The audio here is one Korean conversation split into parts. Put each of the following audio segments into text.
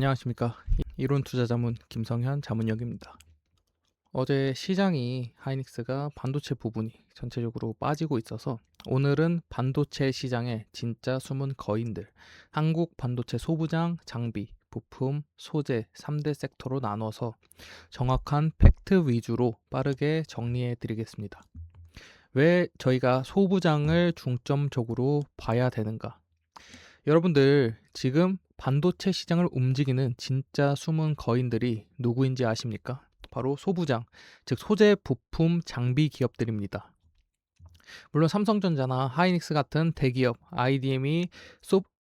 안녕하십니까. 이론투자자문 김성현 자문역입니다. 어제 시장이 하이닉스가 반도체 부분이 전체적으로 빠지고 있어서 오늘은 반도체 시장의 진짜 숨은 거인들, 한국 반도체 소부장, 장비, 부품, 소재 3대 섹터로 나눠서 정확한 팩트 위주로 빠르게 정리해 드리겠습니다. 왜 저희가 소부장을 중점적으로 봐야 되는가? 여러분들 지금 반도체 시장을 움직이는 진짜 숨은 거인들이 누구인지 아십니까? 바로 소부장, 즉 소재 부품 장비 기업들입니다. 물론 삼성전자나 하이닉스 같은 대기업, IDM이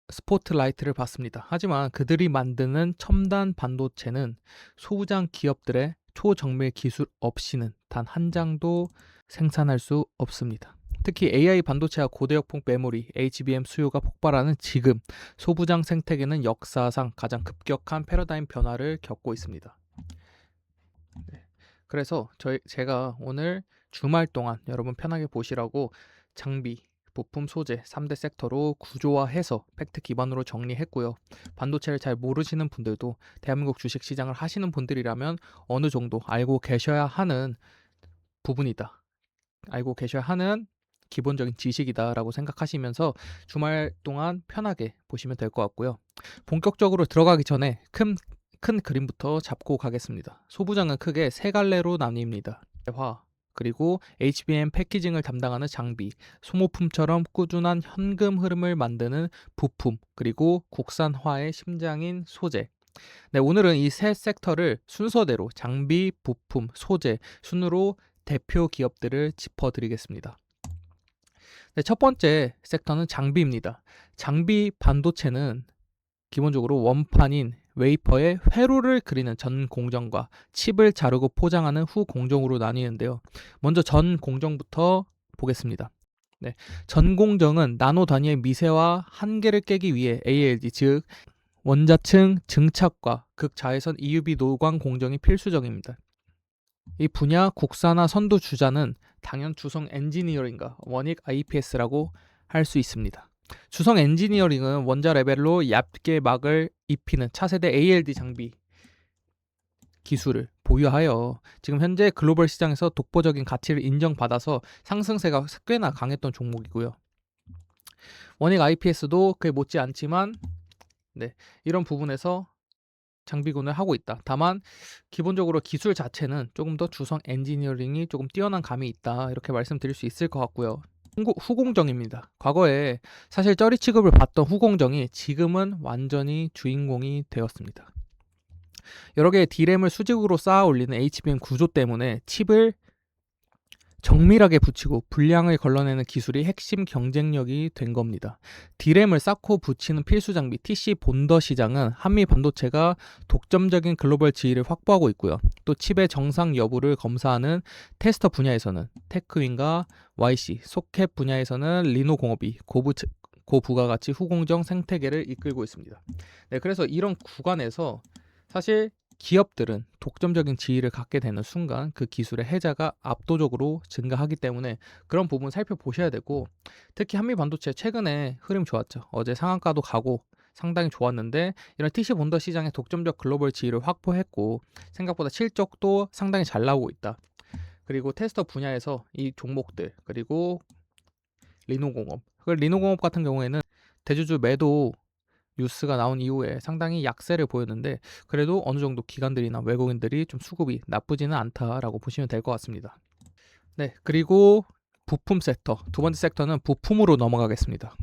스포트라이트를 받습니다. 하지만 그들이 만드는 첨단 반도체는 소부장 기업들의 초정밀 기술 없이는 단 한 장도 생산할 수 없습니다. 특히 AI 반도체와 고대역폭 메모리, HBM 수요가 폭발하는 지금 소부장 생태계는 역사상 가장 급격한 패러다임 변화를 겪고 있습니다. 그래서 제가 오늘 주말 동안 여러분 편하게 보시라고 장비, 부품, 소재 3대 섹터로 구조화해서 팩트 기반으로 정리했고요. 반도체를 잘 모르시는 분들도 대한민국 주식시장을 하시는 분들이라면 어느 정도 알고 계셔야 하는 부분이다. 알고 계셔야 하는 기본적인 지식이다라고 생각하시면서 주말 동안 편하게 보시면 될 것 같고요. 본격적으로 들어가기 전에 큰 그림부터 잡고 가겠습니다. 소부장은 크게 세 갈래로 나뉩니다. 화, 그리고 HBM 패키징을 담당하는 장비, 소모품처럼 꾸준한 현금 흐름을 만드는 부품, 그리고 국산화의 심장인 소재. 네, 오늘은 이 세 섹터를 순서대로 장비, 부품, 소재 순으로 대표 기업들을 짚어드리겠습니다. 네, 첫 번째 섹터는 장비입니다. 장비 반도체는 기본적으로 원판인 웨이퍼에 회로를 그리는 전 공정과 칩을 자르고 포장하는 후 공정으로 나뉘는데요. 먼저 전 공정부터 보겠습니다. 네, 전 공정은 나노 단위의 미세와 한계를 깨기 위해 ALD, 즉 원자층 증착과 극자외선 EUV 노광 공정이 필수적입니다. 이 분야 국산화 선두 주자는 당연 주성 엔지니어링과 원익 IPS라고 할 수 있습니다. 주성 엔지니어링은 원자 레벨로 얇게 막을 입히는 차세대 ALD 장비 기술을 보유하여 지금 현재 글로벌 시장에서 독보적인 가치를 인정받아서 상승세가 꽤나 강했던 종목이고요. 원익 IPS도 그에 못지않지만 이런 부분에서 장비군을 하고 있다. 다만 기본적으로 기술 자체는 조금 더 주성 엔지니어링이 조금 뛰어난 감이 있다. 이렇게 말씀드릴 수 있을 것 같고요. 후공정입니다. 과거에 사실 쩌리 취급을 받던 후공정이 지금은 완전히 주인공이 되었습니다. 여러 개의 D램을 수직으로 쌓아 올리는 HBM 구조 때문에 칩을 정밀하게 붙이고 분량을 걸러내는 기술이 핵심 경쟁력이 된 겁니다. D램을 쌓고 붙이는 필수 장비 TC 본더 시장은 한미 반도체가 독점적인 글로벌 지위를 확보하고 있고요. 또 칩의 정상 여부를 검사하는 테스터 분야에서는 테크윈과 YC, 소켓 분야에서는 리노공업이 고부가가치 후공정 생태계를 이끌고 있습니다. 네, 그래서 이런 구간에서 사실 기업들은 독점적인 지위를 갖게 되는 순간 그 기술의 혜자가 압도적으로 증가하기 때문에 그런 부분 살펴보셔야 되고, 특히 한미 반도체 최근에 흐름 좋았죠. 어제 상한가도 가고 상당히 좋았는데 이런 TC 본더 시장의 독점적 글로벌 지위를 확보했고 생각보다 실적도 상당히 잘 나오고 있다. 그리고 테스터 분야에서 이 종목들, 그리고 리노공업, 리노공업 같은 경우에는 대주주 매도 뉴스가 나온 이후에 상당히 약세를 보였는데 그래도 어느 정도 기관들이나 외국인들이 좀 수급이 나쁘지는 않다라고 보시면 될 것 같습니다. 네, 그리고 부품 섹터, 두 번째 섹터는 부품으로 넘어가겠습니다.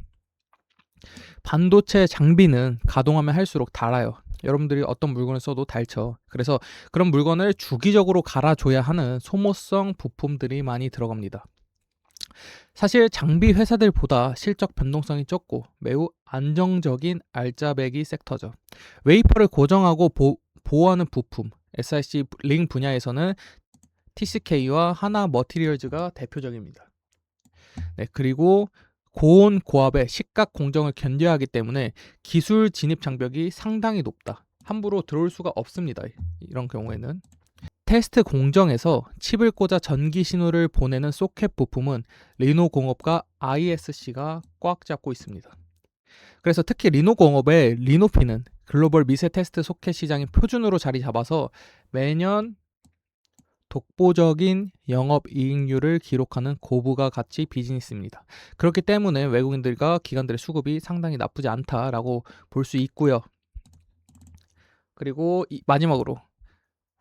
반도체 장비는 가동하면 할수록 닳아요. 여러분들이 어떤 물건을 써도 닳죠. 그래서 그런 물건을 주기적으로 갈아줘야 하는 소모성 부품들이 많이 들어갑니다. 사실 장비 회사들보다 실적 변동성이 적고 매우 안정적인 알짜배기 섹터죠. 웨이퍼를 고정하고 보호하는 부품, SiC 링 분야에서는 TCK와 하나 머티리얼즈가 대표적입니다. 네, 그리고 고온 고압의 식각 공정을 견뎌야 하기 때문에 기술 진입 장벽이 상당히 높다. 함부로 들어올 수가 없습니다. 이런 경우에는. 테스트 공정에서 칩을 꽂아 전기 신호를 보내는 소켓 부품은 리노공업과 ISC가 꽉 잡고 있습니다. 그래서 특히 리노공업의 리노피는 글로벌 미세 테스트 소켓 시장의 표준으로 자리 잡아서 매년 독보적인 영업이익률을 기록하는 고부가 가치 비즈니스입니다. 그렇기 때문에 외국인들과 기관들의 수급이 상당히 나쁘지 않다라고 볼 수 있고요. 그리고 마지막으로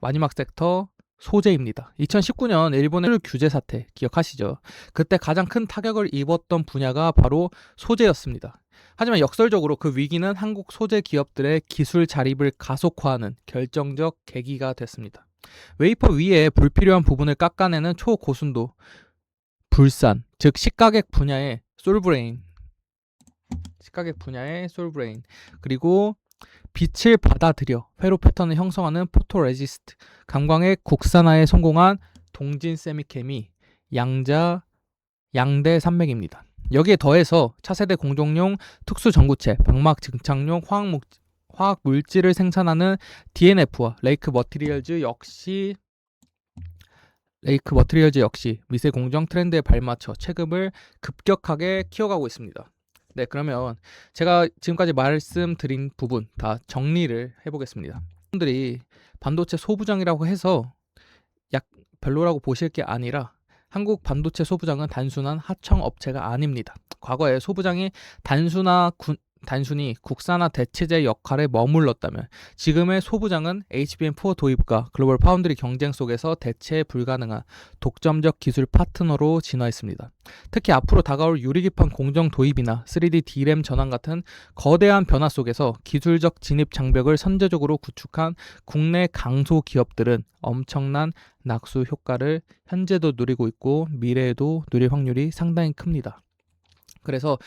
마지막 섹터 소재입니다. 2019년 일본의 규제 사태 기억하시죠? 그때 가장 큰 타격을 입었던 분야가 바로 소재였습니다. 하지만 역설적으로 그 위기는 한국 소재 기업들의 기술 자립을 가속화하는 결정적 계기가 됐습니다. 웨이퍼 위에 불필요한 부분을 깎아내는 초고순도 불산, 즉 시가격 분야의 솔브레인, 그리고 빛을 받아들여 회로 패턴을 형성하는 포토레지스트, 감광의 국산화에 성공한 동진 세미캠이 양대 산맥입니다. 여기에 더해서 차세대 공정용 특수 전구체, 방막 증착용 화학 물질을 생산하는 DNF와 레이크 머티리얼즈 역시 미세 공정 트렌드에 발맞춰 체급을 급격하게 키워가고 있습니다. 네, 그러면 제가 지금까지 말씀드린 부분 다 정리를 해보겠습니다. 분들이 반도체 소부장이라고 해서 별로라고 보실 게 아니라 한국 반도체 소부장은 단순한 하청 업체가 아닙니다. 과거에 소부장이 단순히 국산화 대체제 역할에 머물렀다면 지금의 소부장은 HBM4 도입과 글로벌 파운드리 경쟁 속에서 대체 불가능한 독점적 기술 파트너로 진화했습니다. 특히 앞으로 다가올 유리기판 공정 도입이나 3D DRAM 전환 같은 거대한 변화 속에서 기술적 진입 장벽을 선제적으로 구축한 국내 강소 기업들은 엄청난 낙수 효과를 현재도 누리고 있고 미래에도 누릴 확률이 상당히 큽니다. 그래서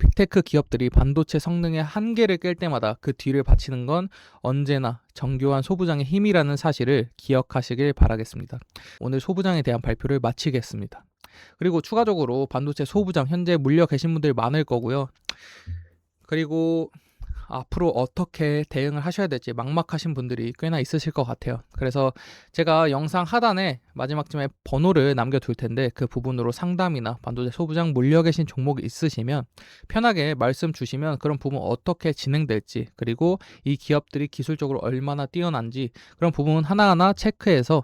빅테크 기업들이 반도체 성능의 한계를 깰 때마다 그 뒤를 바치는 건 언제나 정교한 소부장의 힘이라는 사실을 기억하시길 바라겠습니다. 오늘 소부장에 대한 발표를 마치겠습니다. 그리고 추가적으로 반도체 소부장 현재 물려 계신 분들 많을 거고요. 그리고 앞으로 어떻게 대응을 하셔야 될지 막막하신 분들이 꽤나 있으실 것 같아요. 그래서 제가 영상 하단에 마지막쯤에 번호를 남겨둘 텐데 그 부분으로 상담이나 반도체 소부장 물려 계신 종목이 있으시면 편하게 말씀 주시면 그런 부분 어떻게 진행될지, 그리고 이 기업들이 기술적으로 얼마나 뛰어난지 그런 부분 하나하나 체크해서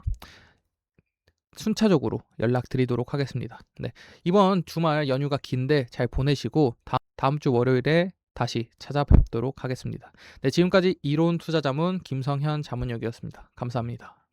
순차적으로 연락드리도록 하겠습니다. 네, 이번 주말 연휴가 긴데 잘 보내시고 다음 주 월요일에 다시 찾아뵙도록 하겠습니다. 네, 지금까지 이론 투자자문 김성현 자문역이었습니다. 감사합니다.